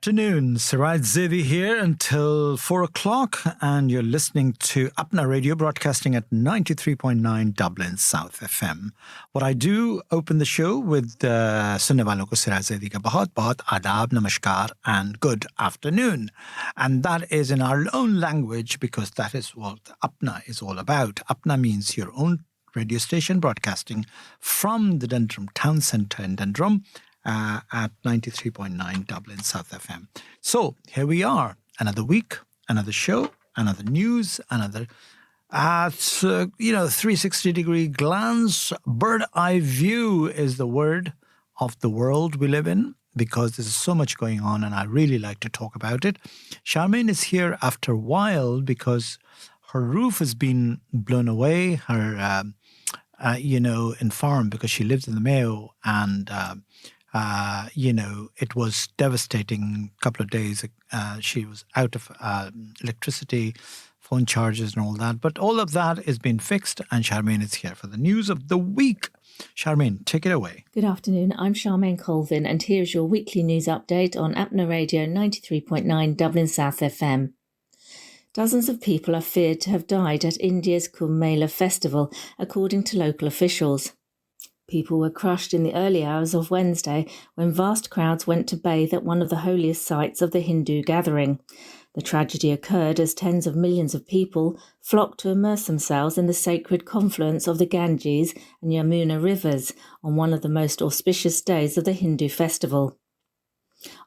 afternoon. Siraj Zaidi here until 4 o'clock, and you're listening to Apna Radio, broadcasting at 93.9 Dublin South FM. What I do, open the show with सुनने वालों को Siraj Zaidi का बहुत बहुत आदाब, नमस्कार, and good afternoon. And that is in our own language because that is what Apna is all about. Apna means your own radio station broadcasting from the Dundrum Town Centre in Dundrum. At 93.9 Dublin South FM. So here we are, another week, another show, another news, another 360-degree glance. Bird eye view is the word of the world we live in because there's so much going on and I really like to talk about it. Charmain is here after a while because her roof has been blown away, her in farm because she lives in the Mayo and it was devastating. A couple of days, she was out of electricity, phone charges and all that. But all of that is being fixed and Charmain is here for the news of the week. Charmain, take it away. Good afternoon, I'm Charmain Colvin and here's your weekly news update on Apna Radio 93.9 Dublin South FM. Dozens of people are feared to have died at India's Kumbh Mela festival, according to local officials. People were crushed in the early hours of Wednesday when vast crowds went to bathe at one of the holiest sites of the Hindu gathering. The tragedy occurred as tens of millions of people flocked to immerse themselves in the sacred confluence of the Ganges and Yamuna rivers on one of the most auspicious days of the Hindu festival.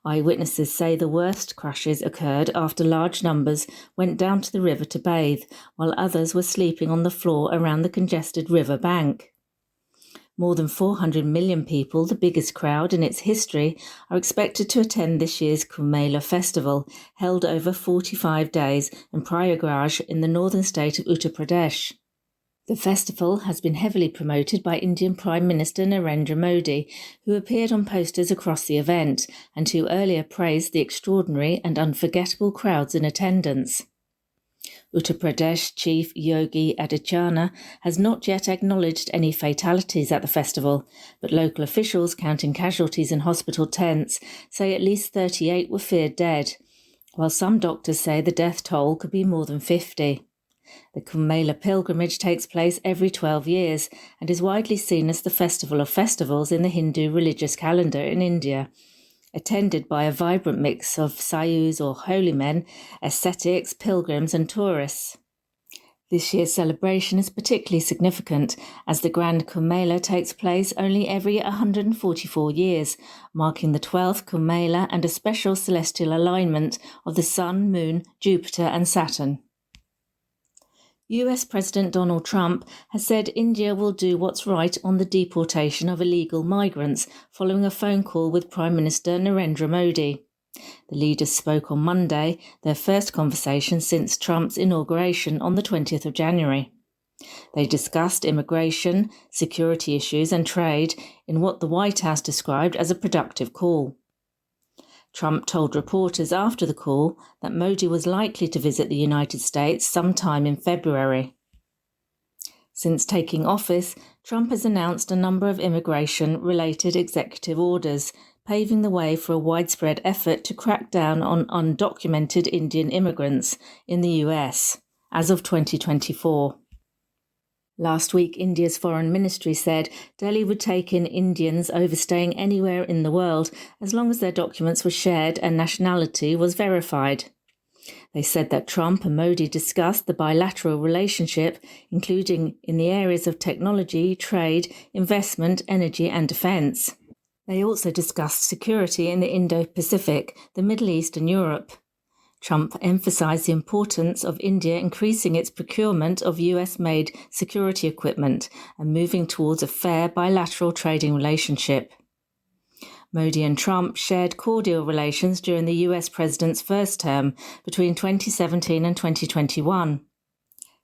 Eyewitnesses say the worst crashes occurred after large numbers went down to the river to bathe, while others were sleeping on the floor around the congested river bank. More than 400 million people, the biggest crowd in its history, are expected to attend this year's Kumbh Mela festival, held over 45 days in Prayagraj in the northern state of Uttar Pradesh. The festival has been heavily promoted by Indian Prime Minister Narendra Modi, who appeared on posters across the event and who earlier praised the extraordinary and unforgettable crowds in attendance. Uttar Pradesh Chief Yogi Adityanath has not yet acknowledged any fatalities at the festival, but local officials counting casualties in hospital tents say at least 38 were feared dead, while some doctors say the death toll could be more than 50. The Kumbh Mela pilgrimage takes place every 12 years and is widely seen as the festival of festivals in the Hindu religious calendar in India, attended by a vibrant mix of sadhus or holy men, ascetics, pilgrims and tourists. This year's celebration is particularly significant as the Grand Kumbh Mela takes place only every 144 years, marking the 12th Kumbh Mela and a special celestial alignment of the Sun, Moon, Jupiter and Saturn. US President Donal Trump has said India will do what's right on the deportation of illegal migrants following a phone call with Prime Minister Narendra Modi. The leaders spoke on Monday, their first conversation since Trump's inauguration on the 20th of January. They discussed immigration, security issues and trade in what the White House described as a productive call. Trump told reporters after the call that Modi was likely to visit the United States sometime in February. Since taking office, Trump has announced a number of immigration-related executive orders, paving the way for a widespread effort to crack down on undocumented Indian immigrants in the US as of 2024. Last week, India's foreign ministry said Delhi would take in Indians overstaying anywhere in the world as long as their documents were shared and nationality was verified. They said that Trump and Modi discussed the bilateral relationship, including in the areas of technology, trade, investment, energy and defence. They also discussed security in the Indo-Pacific, the Middle East and Europe. Trump emphasised the importance of India increasing its procurement of US-made security equipment and moving towards a fair bilateral trading relationship. Modi and Trump shared cordial relations during the US president's first term between 2017 and 2021.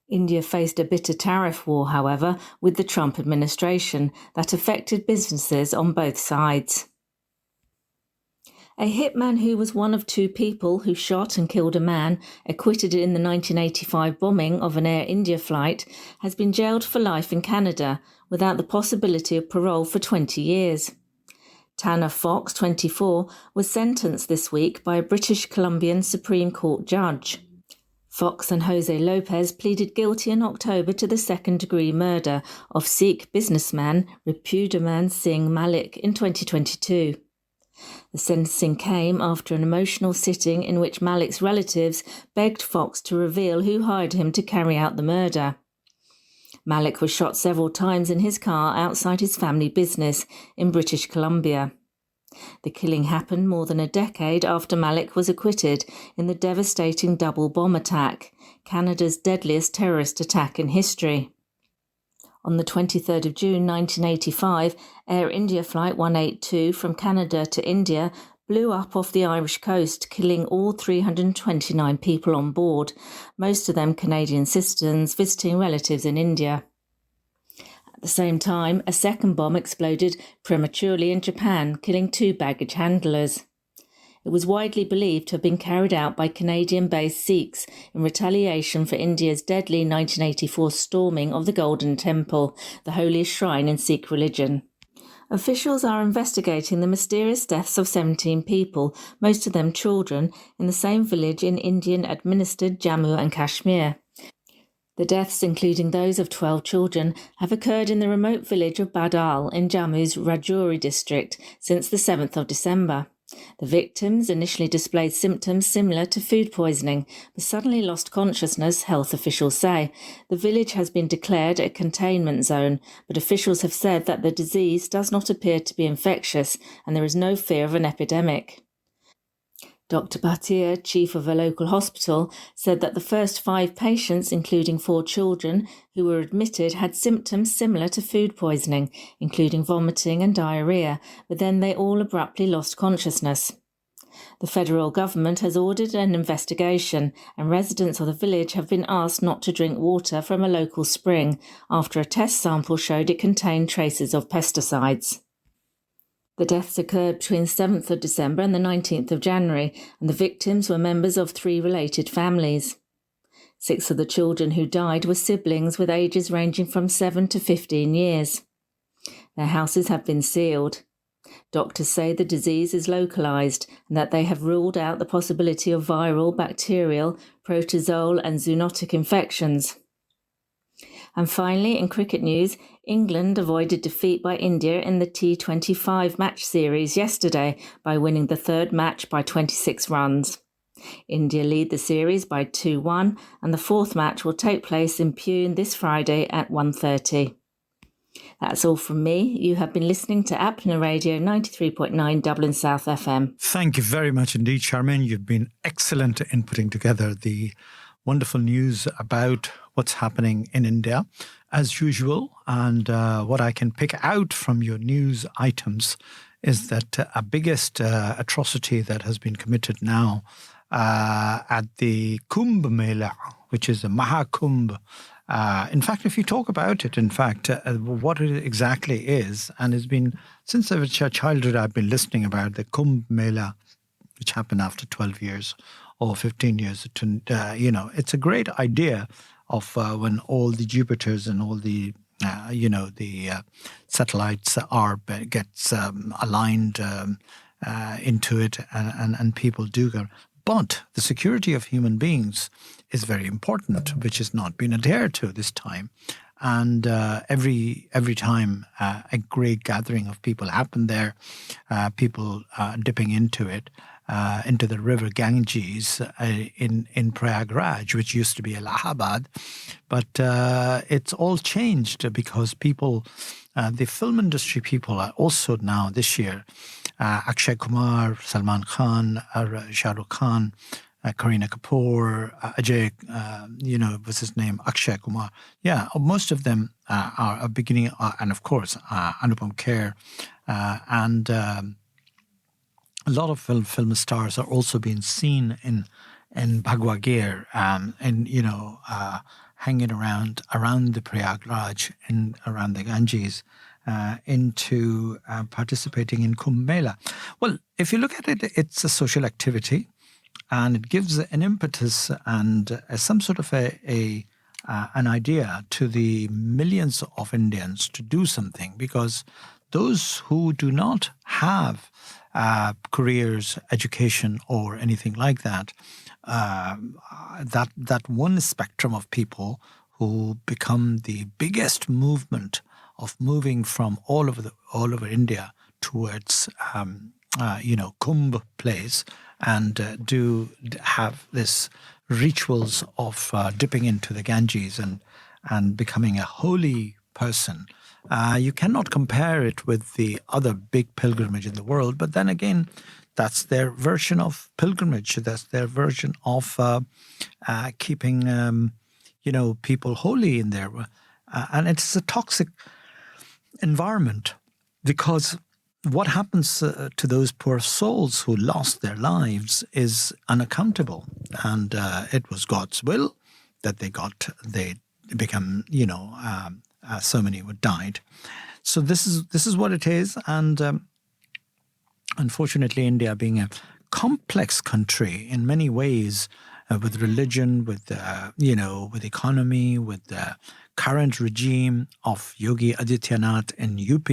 India faced a bitter tariff war, however, with the Trump administration that affected businesses on both sides. A hitman who was one of two people who shot and killed a man acquitted in the 1985 bombing of an Air India flight has been jailed for life in Canada without the possibility of parole for 20 years. Tanner Fox, 24, was sentenced this week by a British Columbian Supreme Court judge. Fox and Jose Lopez pleaded guilty in October to the second-degree murder of Sikh businessman Ripudaman Singh Malik in 2022. The sentencing came after an emotional sitting in which Malik's relatives begged Fox to reveal who hired him to carry out the murder. Malik was shot several times in his car outside his family business in British Columbia. The killing happened more than a decade after Malik was acquitted in the devastating double bomb attack, Canada's deadliest terrorist attack in history. On the 23rd of June 1985, Air India Flight 182 from Canada to India blew up off the Irish coast, killing all 329 people on board, most of them Canadian citizens visiting relatives in India. At the same time, a second bomb exploded prematurely in Japan, killing 2 baggage handlers. It was widely believed to have been carried out by Canadian-based Sikhs in retaliation for India's deadly 1984 storming of the Golden Temple, the holiest shrine in Sikh religion. Officials are investigating the mysterious deaths of 17 people, most of them children, in the same village in Indian-administered Jammu and Kashmir. The deaths, including those of 12 children, have occurred in the remote village of Badal in Jammu's Rajouri district since the 7th of December. The victims initially displayed symptoms similar to food poisoning, but suddenly lost consciousness, health officials say. The village has been declared a containment zone, but officials have said that the disease does not appear to be infectious and there is no fear of an epidemic. Dr. Bhatia, chief of a local hospital, said that the first 5 patients, including 4 children, who were admitted had symptoms similar to food poisoning, including vomiting and diarrhoea, but then they all abruptly lost consciousness. The federal government has ordered an investigation, and residents of the village have been asked not to drink water from a local spring after a test sample showed it contained traces of pesticides. The deaths occurred between 7th of December and the 19th of January, and the victims were members of 3 related families. 6 of the children who died were siblings with ages ranging from 7 to 15 years. Their houses have been sealed. Doctors say the disease is localised and that they have ruled out the possibility of viral, bacterial, protozoal and zoonotic infections. And finally, in cricket news, England avoided defeat by India in the T25 match series yesterday by winning the 3rd match by 26 runs. India lead the series by 2-1, and the 4th match will take place in Pune this Friday at 1:30. That's all from me. You have been listening to Apna Radio 93.9 Dublin South FM. Thank you very much indeed, Charmain. You've been excellent in putting together the wonderful news about what's happening in India, as usual. And what I can pick out from your news items is that a biggest atrocity that has been committed now at the Kumbh mela, which is a Mahakumbh. In fact, if you talk about it, what it exactly is, and it's been, since I was a childhood, I've been listening about the Kumbh mela, which happened after 12 years or 15 years. It's a great idea of when all the Jupiters and all the satellites gets aligned into it, and people do go. But the security of human beings is very important, which has not been adhered to this time. And every time a great gathering of people happened there, people dipping into it, into the river Ganges in Prayagraj, which used to be Allahabad. But it's all changed because people, the film industry people are also now this year, Akshay Kumar, Salman Khan, Shah Rukh Khan, Kareena Kapoor, what's his name? Akshay Kumar. Yeah, most of them are beginning, and of course, Anupam Kher, and a lot of film stars are also being seen in Bhagwa Gir, hanging around the Prayagraj and around the Ganges, into participating in Kumbh Mela. Well, if you look at it, it's a social activity, and it gives an impetus and some sort of an idea to the millions of Indians to do something, because those who do not have careers, education, or anything like that, that one spectrum of people who become the biggest movement of moving from all over India towards Kumbh place, and do have this rituals of dipping into the Ganges and becoming a holy person. You cannot compare it with the other big pilgrimage in the world, but then again, that's their version of pilgrimage. That's their version of keeping people holy in there, and it's a toxic environment, because what happens to those poor souls who lost their lives is unaccountable, and it was God's will that they become, so many would died. So this is what it is, and unfortunately, India being a complex country in many ways, with religion, with economy, with the current regime of Yogi Adityanath in UP,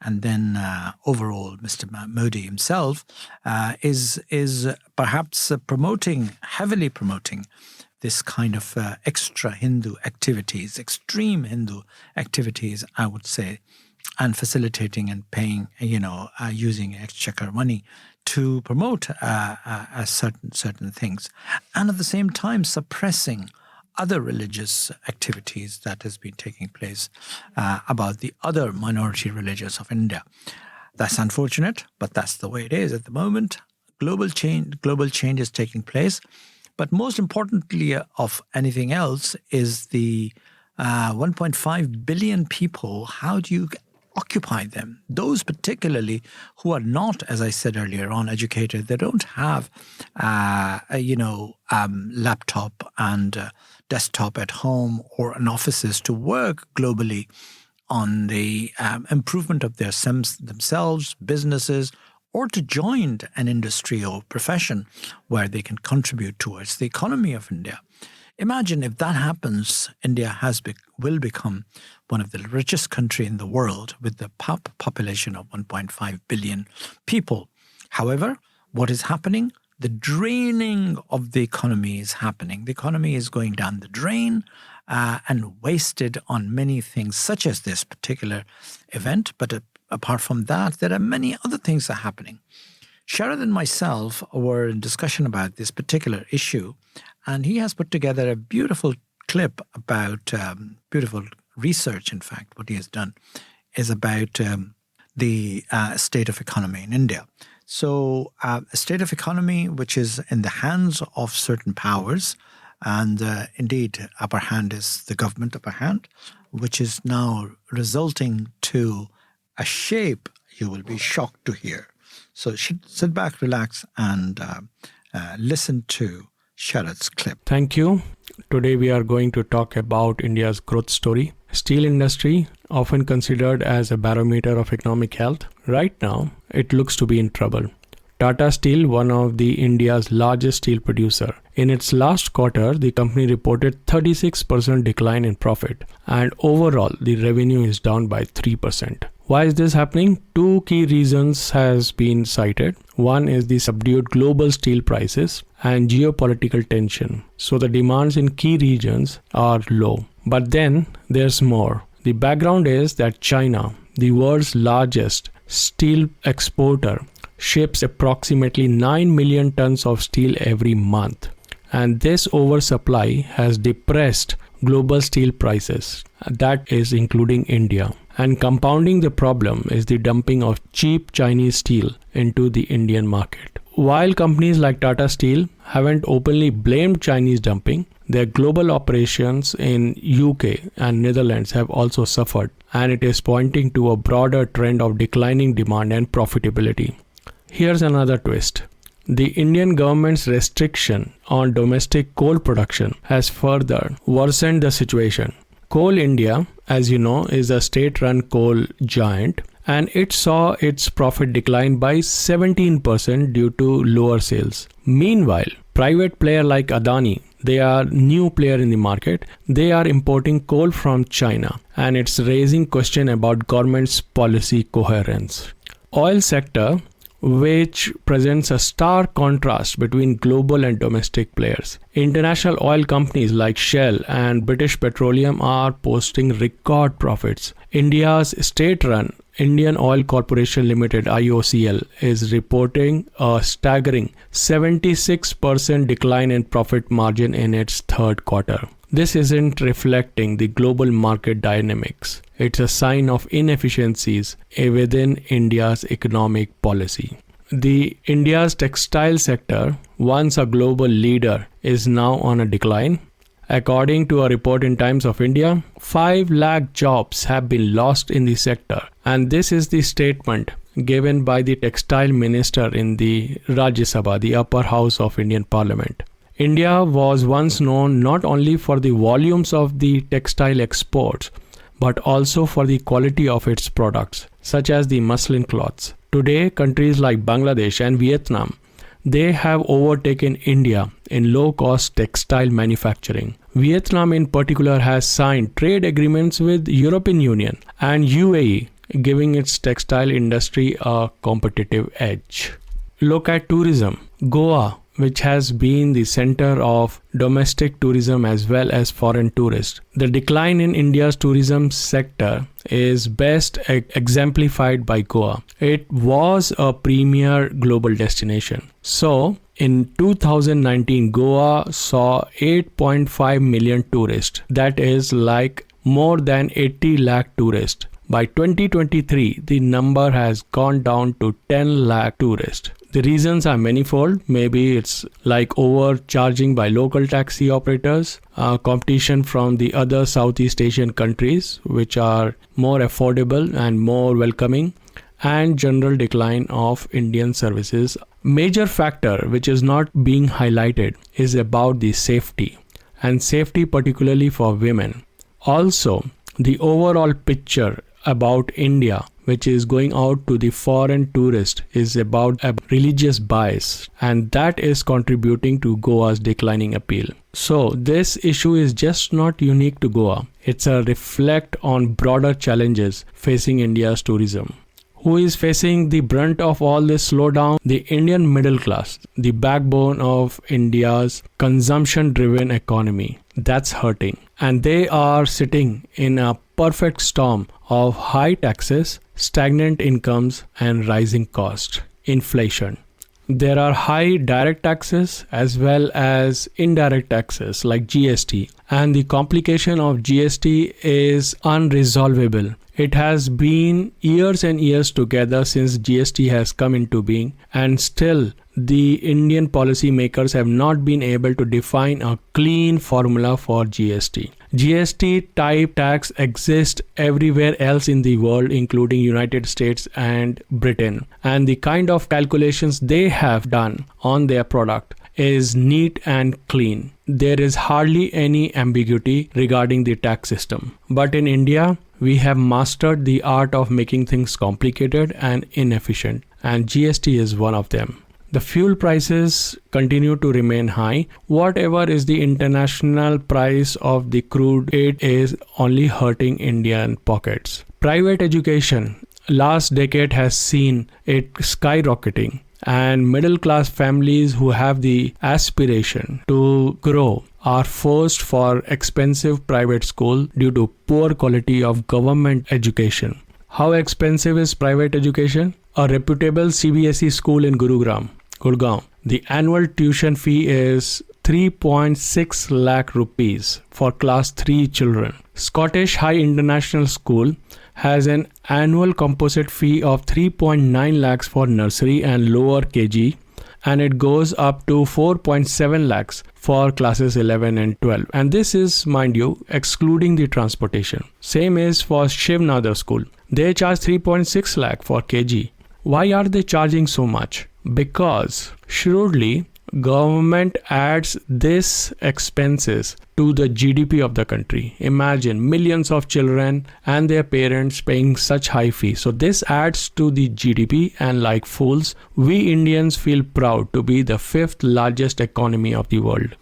and then overall Mr. Modi himself, is perhaps heavily promoting this kind of extra Hindu activities, extreme Hindu activities, I would say, and facilitating and paying, using exchequer money to promote certain things, and at the same time suppressing other religious activities that has been taking place about the other minority religions of India. That's unfortunate, but that's the way it is at the moment. Global change is taking place, but most importantly of anything else is the 1.5 billion people. How do you occupy them? Those particularly who are not, as I said earlier on, educated, they don't have, laptop and desktop at home or in offices to work globally on the improvement of themselves, businesses, or to join an industry or profession where they can contribute towards the economy of India. Imagine if that happens, India will become one of the richest countries in the world with the population of 1.5 billion people. However, what is happening? The draining of the economy is happening. The economy is going down the drain and wasted on many things, such as this particular event. But apart from that, there are many other things that are happening. Sharad and myself were in discussion about this particular issue, and he has put together a beautiful clip about beautiful research. In fact, what he has done is about the state of economy in India. So a state of economy which is in the hands of certain powers, and indeed upper hand is the government upper hand, which is now resulting to a shape you will be shocked to hear. So sit back, relax, and listen to Sharad's clip. Thank you. Today we are going to talk about India's growth story. Steel industry, often considered as a barometer of economic health, right now it looks to be in trouble. Tata Steel, one of the India's largest steel producer, in its last quarter, the company reported 36% decline in profit, and overall the revenue is down by 3%. Why is this happening? Two key reasons has been cited. One is the subdued global steel prices and geopolitical tension. So the demands in key regions are low. But then there's more. The background is that China, the world's largest steel exporter, ships approximately 9 million tons of steel every month. And this oversupply has depressed global steel prices. That is including India. And compounding the problem is the dumping of cheap Chinese steel into the Indian market. While companies like Tata Steel haven't openly blamed Chinese dumping, their global operations in UK and Netherlands have also suffered, and it is pointing to a broader trend of declining demand and profitability. Here's another twist. The Indian government's restriction on domestic coal production has further worsened the situation. Coal India, as you know, is a state-run coal giant, and it saw its profit decline by 17% due to lower sales. Meanwhile, private player like Adani, they are new player in the market, they are importing coal from China, and it's raising question about government's policy coherence. oil sector, which presents a stark contrast between global and domestic players. International oil companies like Shell and British Petroleum are posting record profits. India's state-run Indian Oil Corporation Limited (IOCL) is reporting a staggering 76% decline in profit margin in its third quarter. This isn't reflecting the global market dynamics. It's a sign of inefficiencies within India's economic policy. The India's textile sector, once a global leader, is now on a decline. According to a report in Times of India, 5 lakh jobs have been lost in the sector. And this is the statement given by the textile minister in the Rajya Sabha, the upper house of Indian Parliament. India was once known not only for the volumes of the textile exports, but also for the quality of its products, such as the muslin cloths. Today, countries like Bangladesh and Vietnam, they have overtaken India in low-cost textile manufacturing. Vietnam in particular has signed trade agreements with European Union and UAE, giving its textile industry a competitive edge. Look at tourism. Goa, which has been the center of domestic tourism as well as foreign tourists. The decline in India's tourism sector is best exemplified by Goa. It was a premier global destination. So, in 2019, Goa saw 8.5 million tourists. That is like more than 80 lakh tourists. By 2023, the number has gone down to 10 lakh tourists. The reasons are manifold. Maybe it's like overcharging by local taxi operators, competition from the other Southeast Asian countries, which are more affordable and more welcoming, and general decline of Indian services. Major factor which is not being highlighted is about the safety, and safety particularly for women. Also, the overall picture about India, which is going out to the foreign tourist, is about a religious bias, and that is contributing to Goa's declining appeal. So this issue is just not unique to Goa. It's a reflect on broader challenges facing India's tourism. Who is facing the brunt of all this slowdown? The Indian middle class, the backbone of India's consumption-driven economy. That's hurting. And they are sitting in a perfect storm of high taxes, stagnant incomes, and rising costs. Inflation. There are high direct taxes as well as indirect taxes like GST. And the complication of GST is unresolvable. It has been years and years together since GST has come into being, and still the Indian policymakers have not been able to define a clean formula for GST. GST type tax exists everywhere else in the world, including United States and Britain, and the kind of calculations they have done on their product is neat and clean. There is hardly any ambiguity regarding the tax system. But in India, we have mastered the art of making things complicated and inefficient, and GST is one of them. The fuel prices continue to remain high. Whatever is the international price of the crude, it is only hurting Indian pockets. Private education, last decade has seen it skyrocketing, and middle class families who have the aspiration to grow are forced for expensive private school due to poor quality of government education. How expensive is private education? A reputable CBSE school in Gurgaon, the annual tuition fee is 3.6 lakh rupees for class 3 children. Scottish High International School has an annual composite fee of 3.9 lakhs for nursery and lower KG, and it goes up to 4.7 lakhs for classes 11 and 12. And this is, mind you, excluding the transportation. Same is for Shiv Nadar School. They charge 3.6 lakh for KG. Why are they charging so much? Because shrewdly, government adds this expenses to the GDP of the country. Imagine millions of children and their parents paying such high fees. So this adds to the GDP, and like fools, we Indians feel proud to be the 5th largest economy of the world.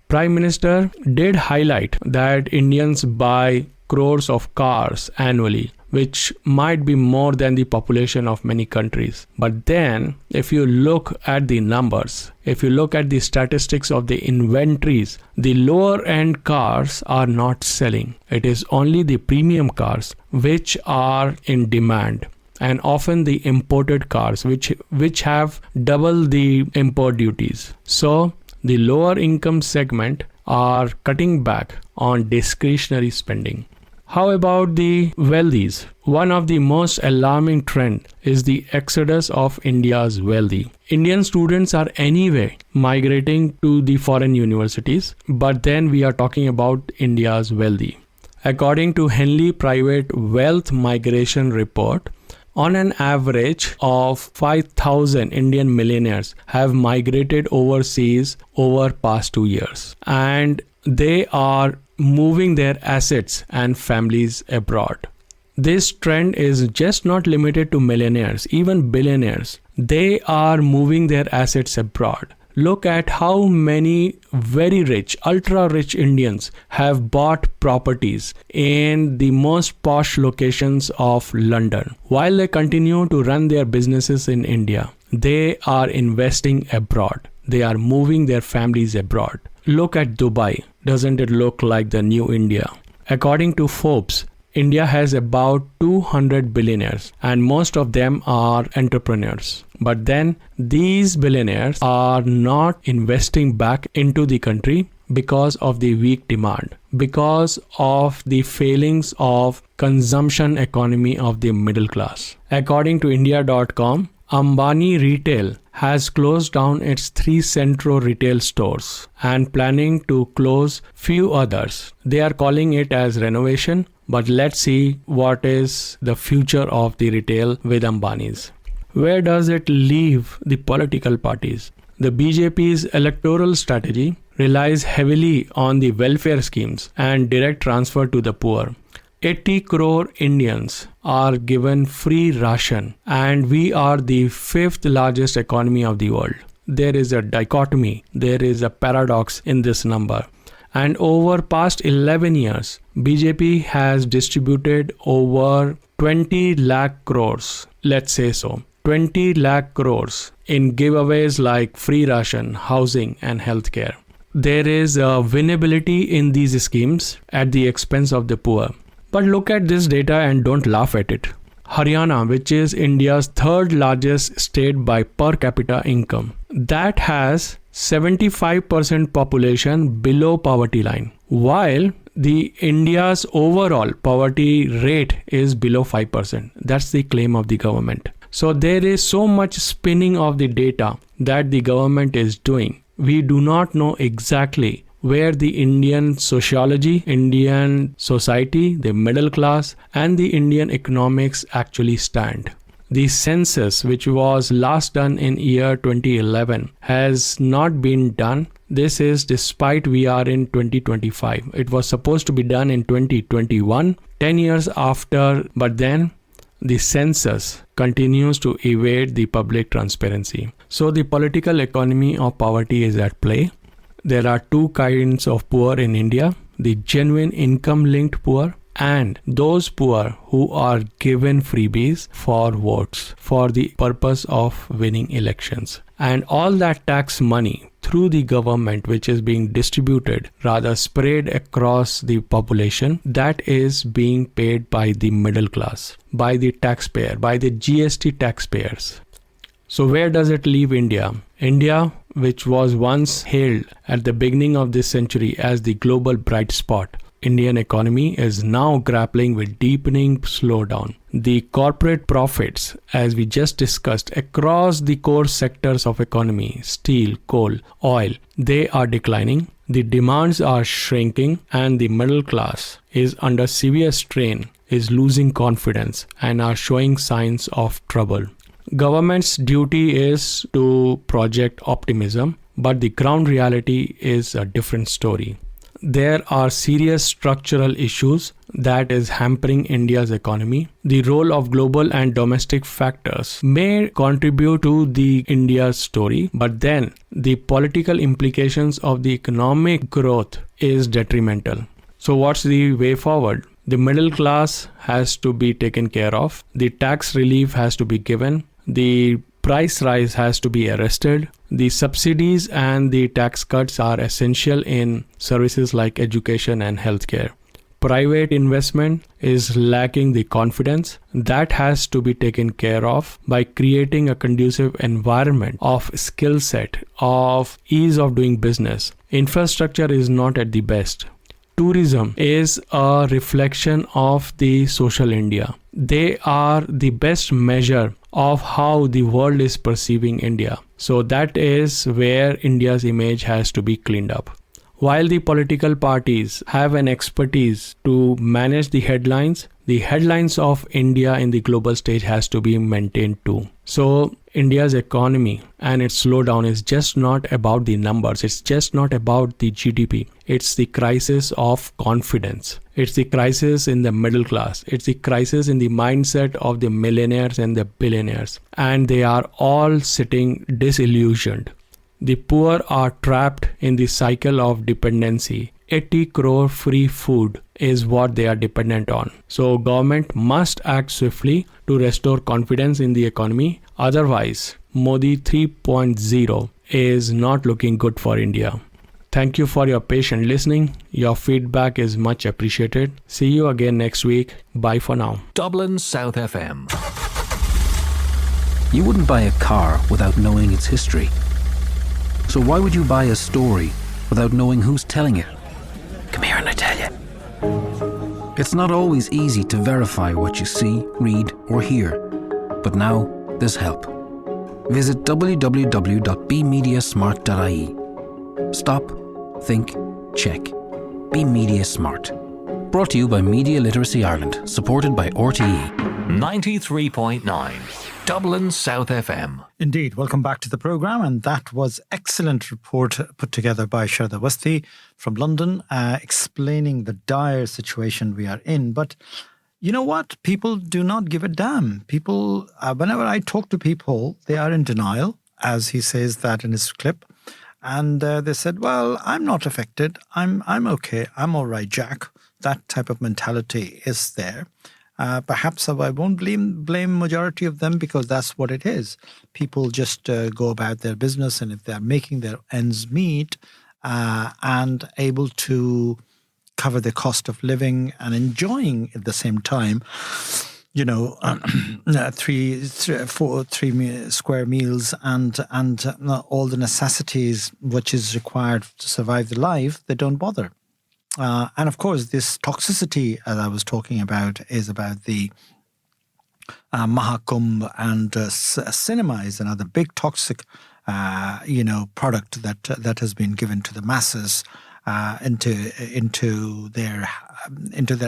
Prime Minister did highlight that Indians buy crores of cars annually, which might be more than the population of many countries. But then, if you look at the numbers, if you look at the statistics of the inventories, the lower end cars are not selling. It is only the premium cars which are in demand, and often the imported cars which have double the import duties. So the lower income segment are cutting back on discretionary spending. How about the wealthies? One of the most alarming trend is the exodus of India's wealthy. Indian students are anyway migrating to the foreign universities, but then we are talking about India's wealthy. According to Henley Private Wealth Migration Report, on an average of 5,000 Indian millionaires have migrated overseas over past 2 years, and they are moving their assets and families abroad. This trend is just not limited to millionaires, even billionaires. They are moving their assets abroad. Look at how many very rich, ultra rich Indians have bought properties in the most posh locations of London. While they continue to run their businesses in India, they are investing abroad. They are moving their families abroad. Look at Dubai. Doesn't it look like the new India? According to Forbes, India has about 200 billionaires, and most of them are entrepreneurs. But then these billionaires are not investing back into the country because of the weak demand, because of the failings of consumption economy of the middle class. According to India.com, Ambani Retail has closed down its 3 Centro retail stores and planning to close few others. They are calling it as renovation, but let's see what is the future of the retail with Ambani's. Where does it leave the political parties? The BJP's electoral strategy relies heavily on the welfare schemes and direct transfer to the poor. 80 crore Indians are given free ration, and we are the 5th largest economy of the world. There is a dichotomy, there is a paradox in this number. And over past 11 years, BJP has distributed over 20 lakh crores, let's say so, 20 lakh crores in giveaways like free ration, housing and healthcare. There is a winnability in these schemes at the expense of the poor. But look at this data and don't laugh at it. Haryana, which is India's 3rd largest state by per capita income, that has 75% population below poverty line, while the India's overall poverty rate is below 5%. That's the claim of the government. So there is so much spinning of the data that the government is doing. We do not know exactly where the Indian sociology, Indian society, the middle class and the Indian economics actually stand. The census, which was last done in year 2011, has not been done. This is despite we are in 2025. It was supposed to be done in 2021, 10 years after, but then the census continues to evade the public transparency. So the political economy of poverty is at play. There are 2 kinds of poor in India, the genuine income-linked poor and those poor who are given freebies for votes for the purpose of winning elections. And all that tax money through the government which is being distributed, rather spread across the population, that is being paid by the middle class, by the taxpayer, by the GST taxpayers. So where does it leave India? India, which was once hailed at the beginning of this century as the global bright spot, Indian economy is now grappling with deepening slowdown. The corporate profits, as we just discussed, across the core sectors of economy, steel, coal, oil, they are declining. The demands are shrinking and the middle class is under severe strain, is losing confidence and are showing signs of trouble. Government's duty is to project optimism, but the ground reality is a different story. There are serious structural issues that is hampering India's economy. The role of global and domestic factors may contribute to the India's story, but then the political implications of the economic growth is detrimental. So what's the way forward? The middle class has to be taken care of. The tax relief has to be given. The price rise has to be arrested. The subsidies and the tax cuts are essential in services like education and healthcare. Private investment is lacking the confidence. That has to be taken care of by creating a conducive environment of skill set, of ease of doing business. Infrastructure is not at the best. Tourism is a reflection of the social India. They are the best measure of how the world is perceiving India. So that is where India's image has to be cleaned up. While the political parties have an expertise to manage the headlines of India in the global stage has to be maintained too. So India's economy and its slowdown is just not about the numbers. It's just not about the GDP. It's the crisis of confidence. It's the crisis in the middle class. It's the crisis in the mindset of the millionaires and the billionaires. And they are all sitting disillusioned. The poor are trapped in the cycle of dependency. 80 crore free food is what they are dependent on. So government must act swiftly to restore confidence in the economy. Otherwise, Modi 3.0 is not looking good for India. Thank you for your patient listening. Your feedback is much appreciated. See you again next week. Bye for now. Dublin South FM. You wouldn't buy a car without knowing its history. So why would you buy a story without knowing who's telling it? Come here and I tell you. It's not always easy to verify what you see, read or hear. But now there's help. Visit www.bemediasmart.ie. Stop, think, check. Be Media Smart. Brought to you by Media Literacy Ireland, supported by RTE. 93.9 Dublin South FM. Indeed. Welcome back to the programme. And that was excellent report put together by Sharad Awasthi from London, explaining the dire situation we are in. But you know what? People do not give a damn. People, whenever I talk to people, they are in denial, as he says that in his clip. And they said, well, I'm not affected. I'm okay. I'm all right, Jack. That type of mentality is there. Perhaps I won't blame majority of them because that's what it is. People just go about their business, and if they're making their ends meet and able to cover the cost of living and enjoying at the same time, you know, three square meals and all the necessities which is required to survive the life, they don't bother. And of course, this toxicity, as I was talking about, is about the Kumbh, and cinema is another big toxic, product that has been given to the masses into their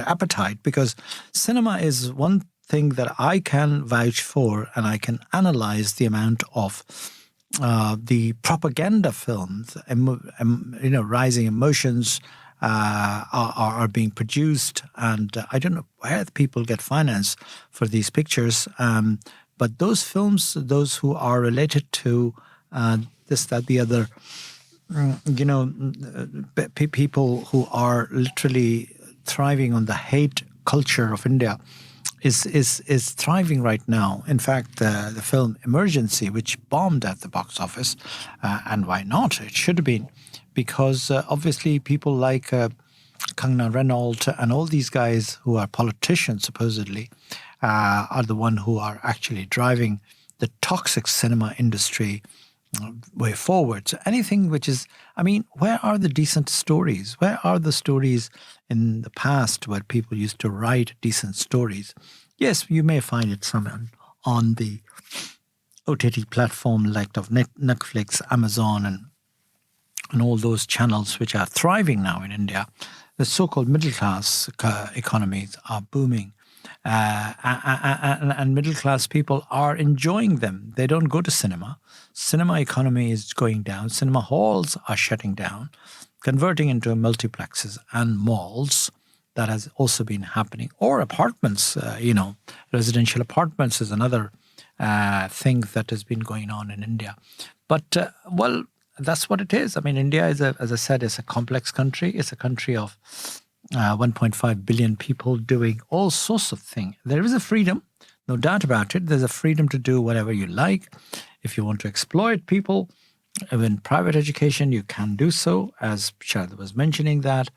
appetite. Because cinema is one thing that I can vouch for, and I can analyze the amount of the propaganda films, rising emotions. Are being produced, and I don't know where people get finance for these pictures. But those films, those who are related to this, that, the other, people who are literally thriving on the hate culture of India, is thriving right now. In fact, the film Emergency, which bombed at the box office, and why not? It should have been. Because obviously people like Kangna Ranaut and all these guys who are politicians supposedly are the one who are actually driving the toxic cinema industry way forward. So anything which is, where are the decent stories? Where are the stories in the past where people used to write decent stories? Yes, you may find it somewhere on the OTT platform like of Netflix, Amazon, and all those channels which are thriving now in India. The so-called middle-class economies are booming. And middle-class people are enjoying them. They don't go to cinema. Cinema economy is going down. Cinema halls are shutting down, converting into multiplexes and malls. That has also been happening. Or apartments, residential apartments is another thing that has been going on in India. But, that's what it is. India is, as I said, is a complex country. It's a country of 1.5 billion people doing all sorts of things. There is a freedom, no doubt about it. There's a freedom to do whatever you like. If you want to exploit people in private education, you can do so, as Sharad was mentioning that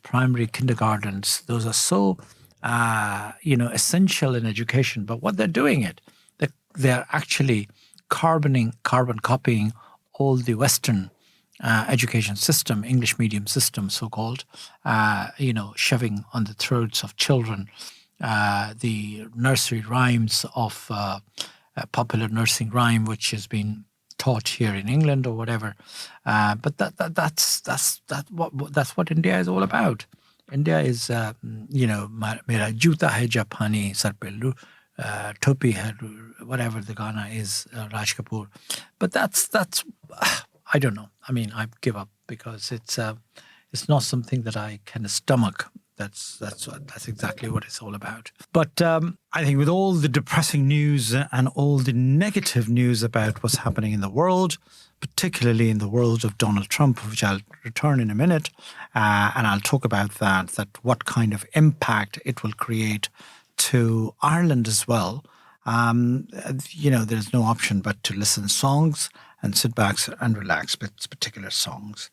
primary kindergartens, those are so, essential in education. But what they're doing they're actually carbon copying all the Western education system, English medium system, so-called, shoving on the throats of children the nursery rhymes of popular nursing rhyme, which has been taught here in England or whatever. But that's what India is all about. India is, mera juta hai Japani sar pe topi hai, whatever the Ghana is, Raj Kapoor. But that's I don't know. I mean, I give up because it's not something that I can stomach. That's exactly what it's all about. But I think with all the depressing news and all the negative news about what's happening in the world, particularly in the world of Donald Trump, which I'll return in a minute, and I'll talk about that what kind of impact it will create to Ireland as well. There's no option but to listen to songs and sit back and relax with particular songs.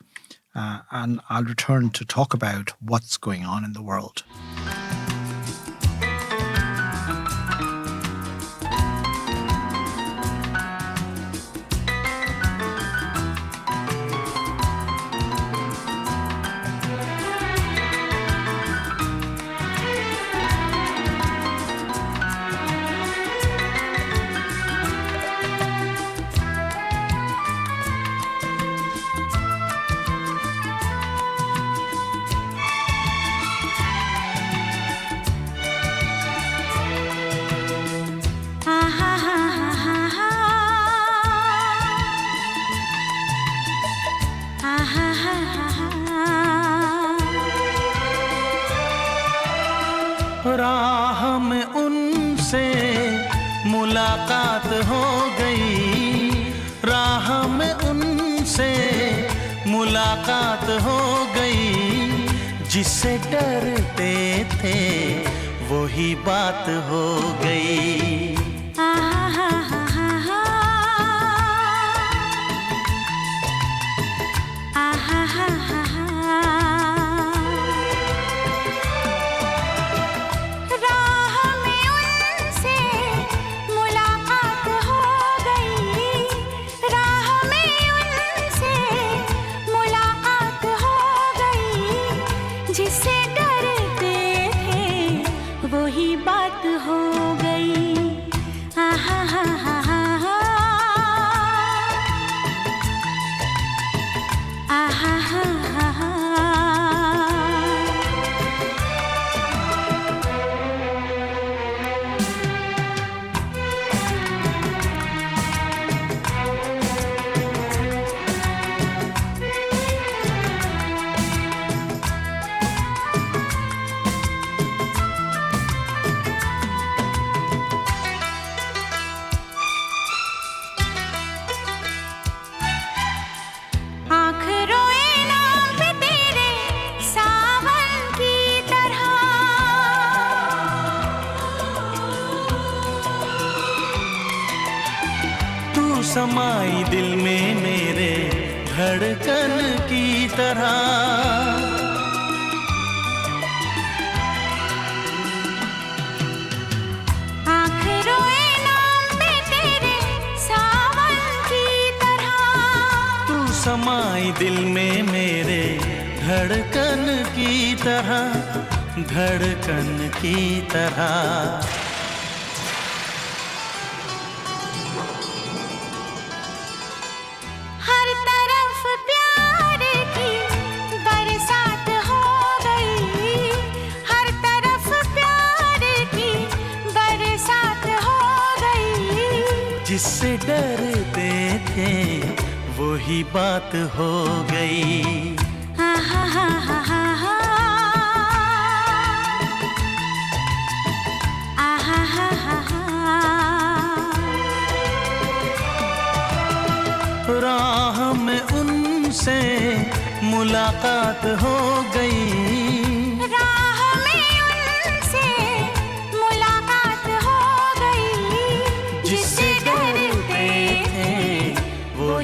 And I'll return to talk about what's going on in the world. राह में उनसे मुलाकात हो गई, राह में उनसे मुलाकात हो गई, जिससे डरते थे वही बात हो गई। समाई दिल में मेरे धड़कन की तरह, आँख रोए नाम पे तेरे सावन की तरह, तू समाई दिल में मेरे धड़कन की तरह, धड़कन की तरह। जिससे डरते थे वही बात हो गई। राह में उनसे मुलाकात हो गई,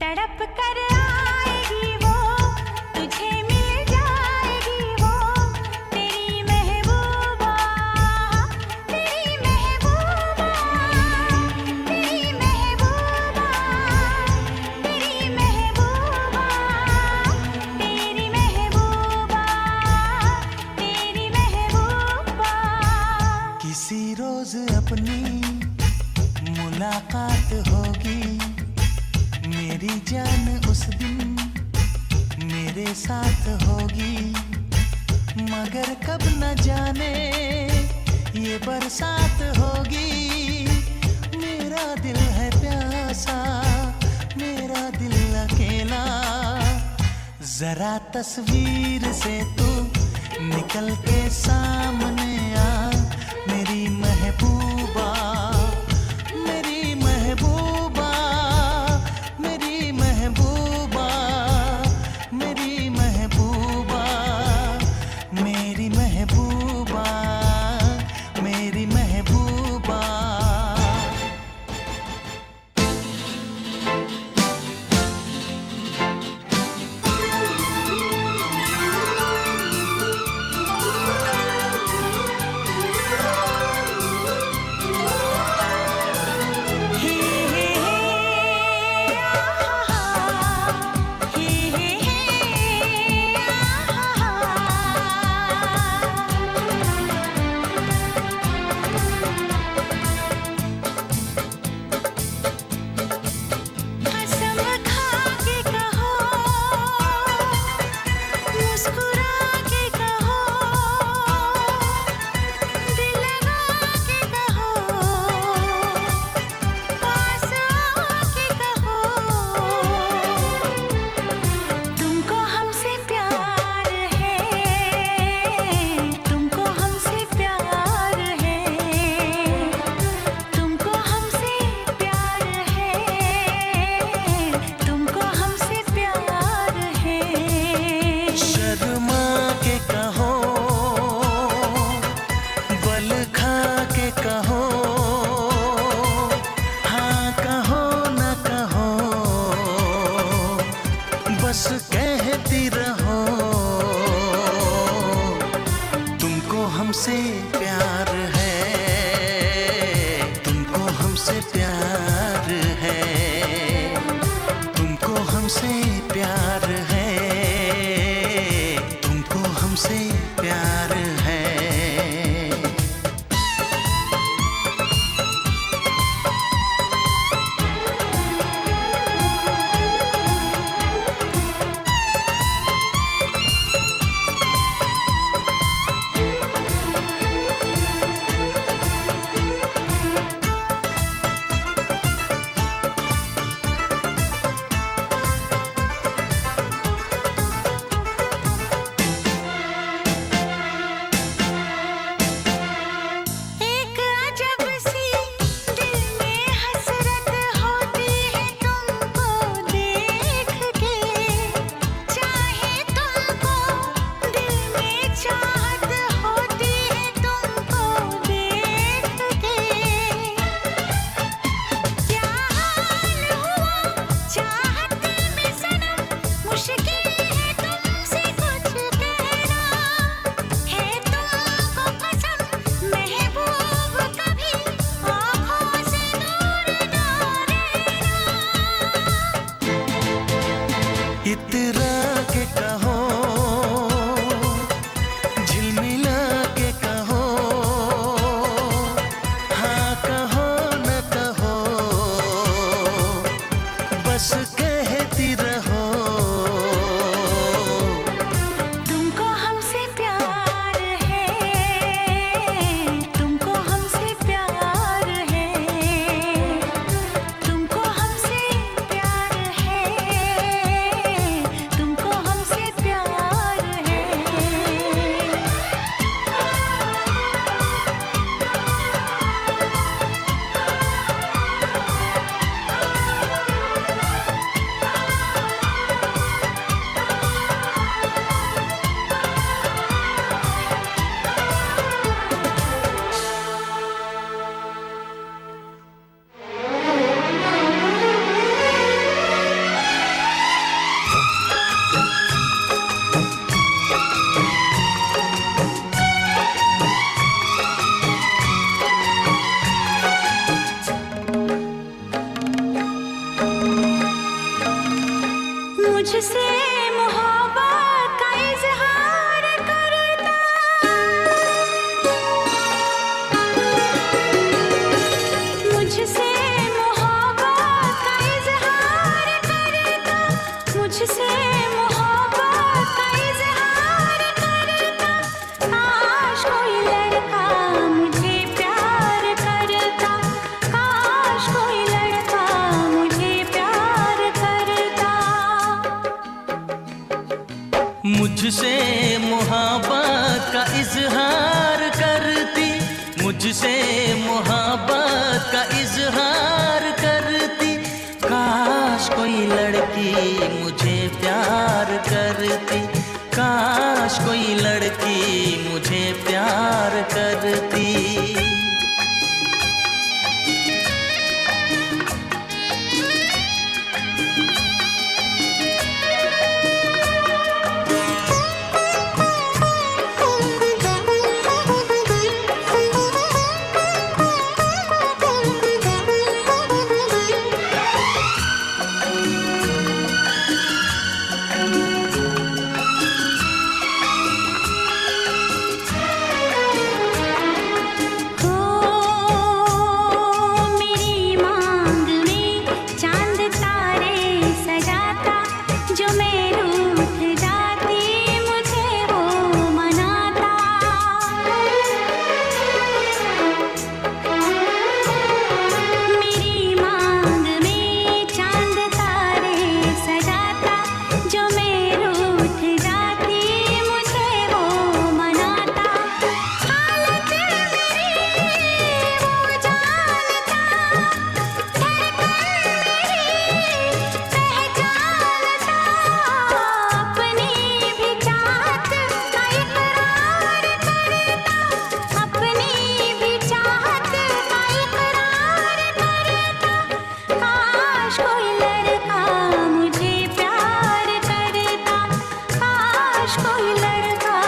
तड़प कर आएगी वो, तुझे मिल जाएगी वो, तेरी महबूबा, तेरी महबूबा, तेरी महबूबा, तेरी महबूबा, तेरी महबूबा, तेरी महबूबा। किसी रोज अपनी मुलाकात होगी, मेरी जान उस दिन मेरे साथ होगी, मगर कब न जाने ये बरसात होगी। मेरा दिल है प्यासा, मेरा दिल अकेला, जरा तस्वीर से तू निकल के सामने आ, मेरी महबूबा, मेरी महबूबा, मेरी महबूबा, मेरी महबूबा, मेरी महबूबा, मेरी महबूबा। कसम खा के कहो, मुस्कुरा के कहो, दिल लगा के कहो, पास आके कहो, तुमको हमसे प्यार है, तुमको हमसे प्यार है, तुमको हमसे प्यार है, तुमको हमसे प्यार है। शर्मा के कहो, बल खा के कहो, हाँ कहो न कहो, बस कहती रहो, तुमको हमसे प्यार है, तुमको हमसे प्यार है, तुमको हमसे प्यार है, तुमको हमसे प्यार है। एक अजब सी दिल में हसरत होती है तुमको देख के, चाहे तुमको दिल में चाहत होती है तुमको देख के। क्या हाल हुआ चाहत में सनम, मुश्किल है तुमसे कुछ कहना, है तुमको कसम महबूब कभी आँखों से दूर ना रहना। इतरा के कहो, झिलमिला के कहो, हाँ कहो न कहो, बस कहती रहो, तुमको हमसे प्यार है, तुमको हमसे प्यार है, तुमको हमसे प्यार है, तुमको हमसे प्यार है। मुझसे मोहब्बत का इजहार करता मुझसे मोहब्बत का इजहार करता मुझसे मोहब्बत का इजहार करता काश कोई लड़का मुझे प्यार करता काश कोई लड़का मुझे प्यार करता मुझसे मोहब्बत का इजहार करती मुझसे मोहब्बत का इजहार करती काश कोई लड़की मुझे प्यार करती काश कोई लड़की मुझे प्यार करती हो मेरी मांग में चांद तारे सजाता जो मैं रूठ जाती मुझे वो मनाता मेरी मांग में चांद तारे सजाता जो मैं रूठ जाती मुझे वो मनाता हालत मेरी वो जानता धड़कन मेरी पहचानता अपनी भी चाहत का इकरार करता अपनी भी चाहत का इकरार करता काश कोई लड़का मुझे प्यार करता काश कोई लड़का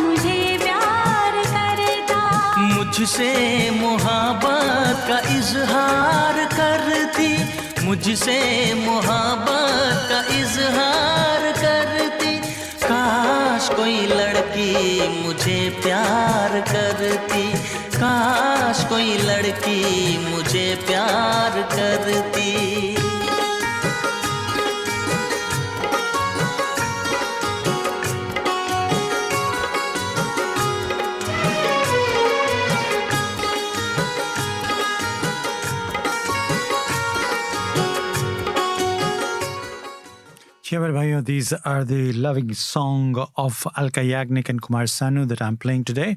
मुझे प्यार करता मुझसे मोहब्बत का इजहार करती मुझसे मोहब्बत का इजहार करती काश कोई लड़की मुझे प्यार करती काश कोई लड़की मुझे प्यार करती Chhavar Bhaiyo, these are the loving song of Alka Yagnik and Kumar Sanu that I'm playing today.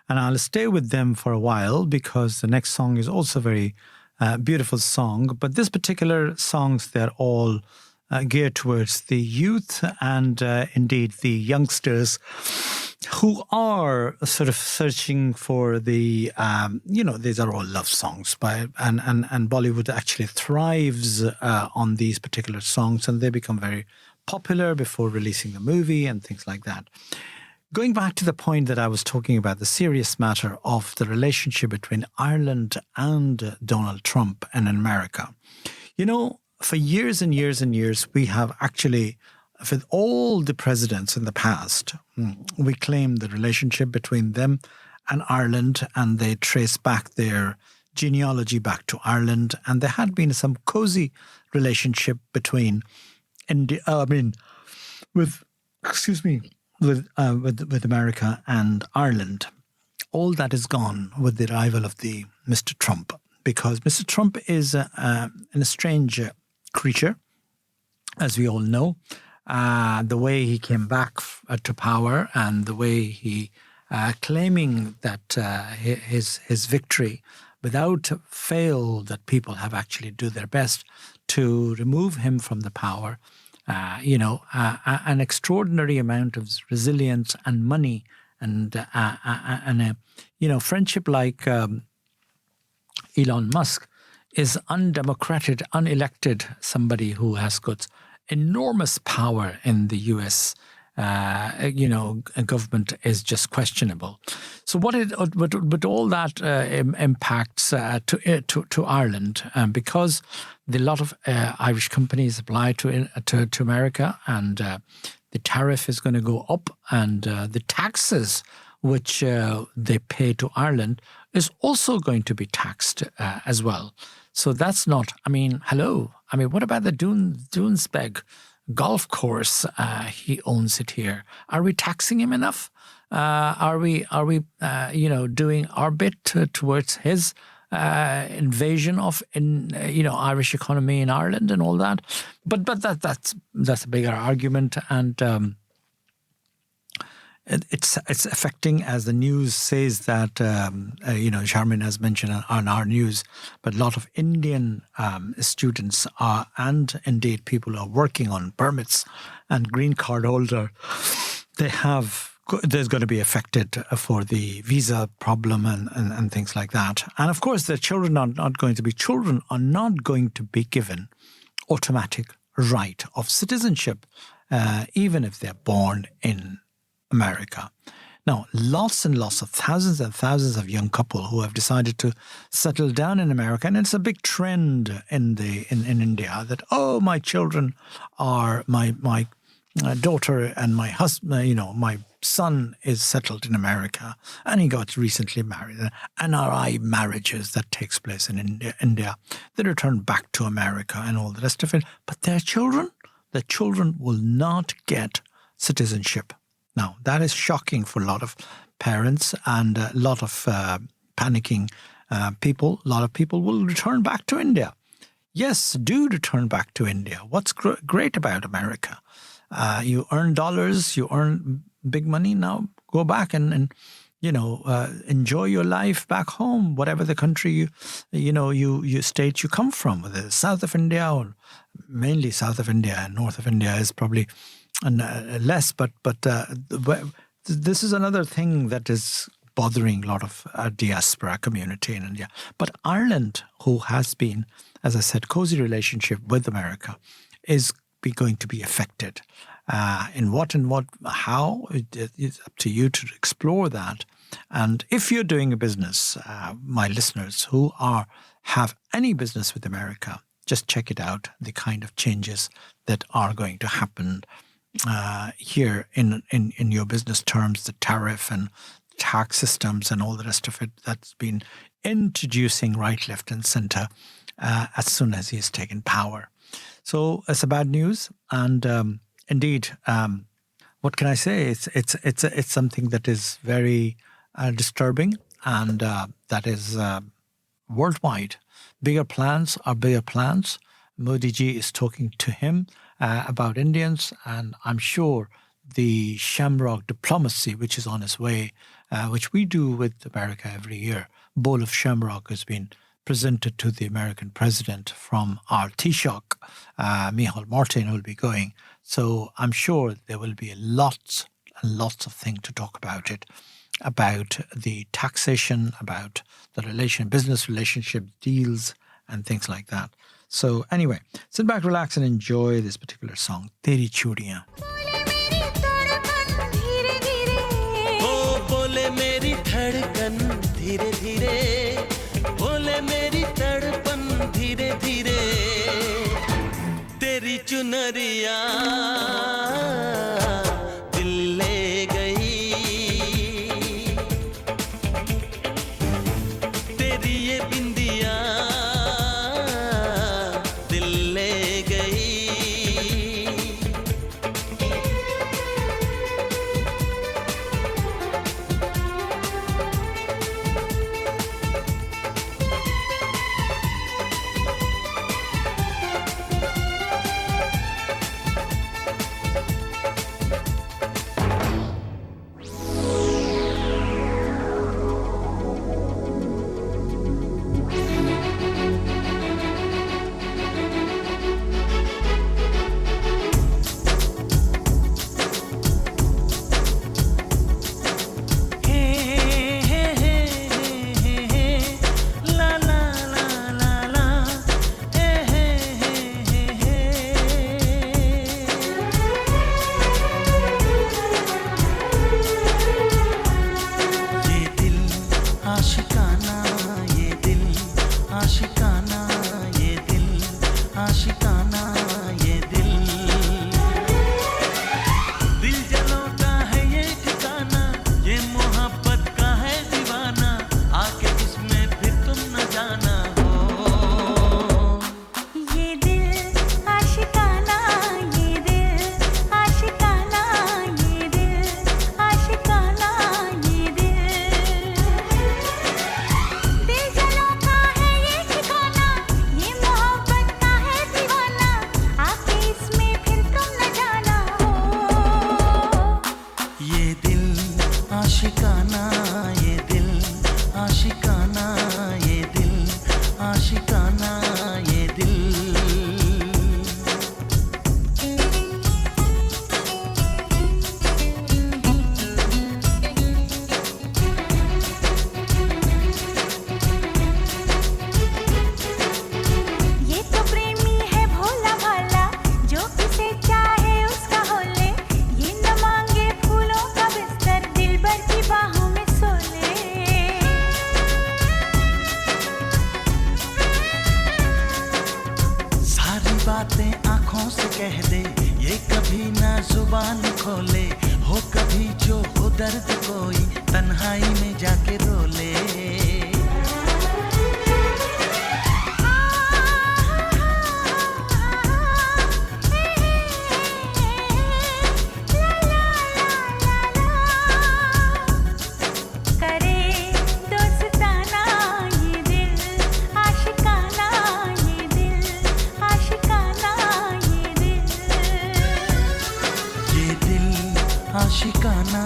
And I'll stay with them for a while because the next song is also a very beautiful song. But this particular songs, they're all geared towards the youth and indeed the youngsters who are sort of searching for the, these are all love songs and Bollywood actually thrives on these particular songs and they become very popular before releasing the movie and things like that. Going back to the point that I was talking about, the serious matter of the relationship between Ireland and Donald Trump and America. You know, for years and years and years, we have actually, with all the presidents in the past, we claim the relationship between them and Ireland, and they trace back their genealogy back to Ireland, and there had been some cozy relationship between with America and Ireland. All that is gone with the arrival of the Mr. Trump, because Mr. Trump is an strange creature, as we all know. The way he came back to power and the way he claiming that his victory without fail, that people have actually do their best to remove him from the power. An extraordinary amount of resilience and money and friendship like Elon Musk is undemocratic, unelected, somebody who has got enormous power in the US government is just questionable. So but all that impacts to Ireland, because a lot of Irish companies apply to America, and the tariff is going to go up, and the taxes which they pay to Ireland is also going to be taxed as well. So that's not, hello. What about the Dunsbeg golf course? He owns it here. Are we taxing him enough? Are we doing our bit towards his invasion of Irish economy in Ireland and all that? But that's a bigger argument, and it's affecting, as the news says that Charmain has mentioned on our news, but a lot of Indian students are, and indeed people who are working on permits and green card holder, there's going to be affected for the visa problem and things like that. And of course, children are not going to be given automatic right of citizenship, even if they're born in America. Now, lots and lots of thousands and thousands of young couple who have decided to settle down in America, and it's a big trend in India that, my children are my daughter and my husband, my son is settled in America and he got recently married. NRI marriages that takes place in India, they return back to America and all the rest of it. But their children will not get citizenship. Now, that is shocking for a lot of parents and a lot of panicking people. A lot of people will return back to India. Yes, do return back to India. What's great about America? You earn dollars, you earn big money. Now go back and enjoy your life back home, whatever the country you state you come from, whether it's south of India or mainly south of India, and north of India is probably less. But this is another thing that is bothering a lot of diaspora community in India. But Ireland, who has been, as I said, cozy relationship with America, is going to be affected. In what, how, it's up to you to explore that. And if you're doing a business, my listeners who have any business with America, just check it out, the kind of changes that are going to happen here in your business terms, the tariff and tax systems and all the rest of it that's been introducing right, left and center as soon as he has taken power. So it's a bad news, and indeed, what can I say? It's something that is very disturbing, and that is worldwide. Bigger plans are bigger plans. Modi ji is talking to him about Indians, and I'm sure the shamrock diplomacy, which is on its way, which we do with America every year, bowl of shamrock has been presented to the American president from our Taoiseach, Micheál Martin, will be going. So I'm sure there will be lots and lots of things to talk about it, about the taxation, about the business relationship deals and things like that. So anyway, sit back, relax and enjoy this particular song, Teri Churiyan. बोले मेरी धड़कन धीरे धीरे बोले मेरी तड़पन धीरे धीरे तेरी चुनरिया दिल ले गई तेरी ये बिंदिया दिल ले गई कह दे, ये कभी ना जुबान खोले, हो कभी जो हो दर्द कोई तन्हाई में जाके रोले। आशिकाना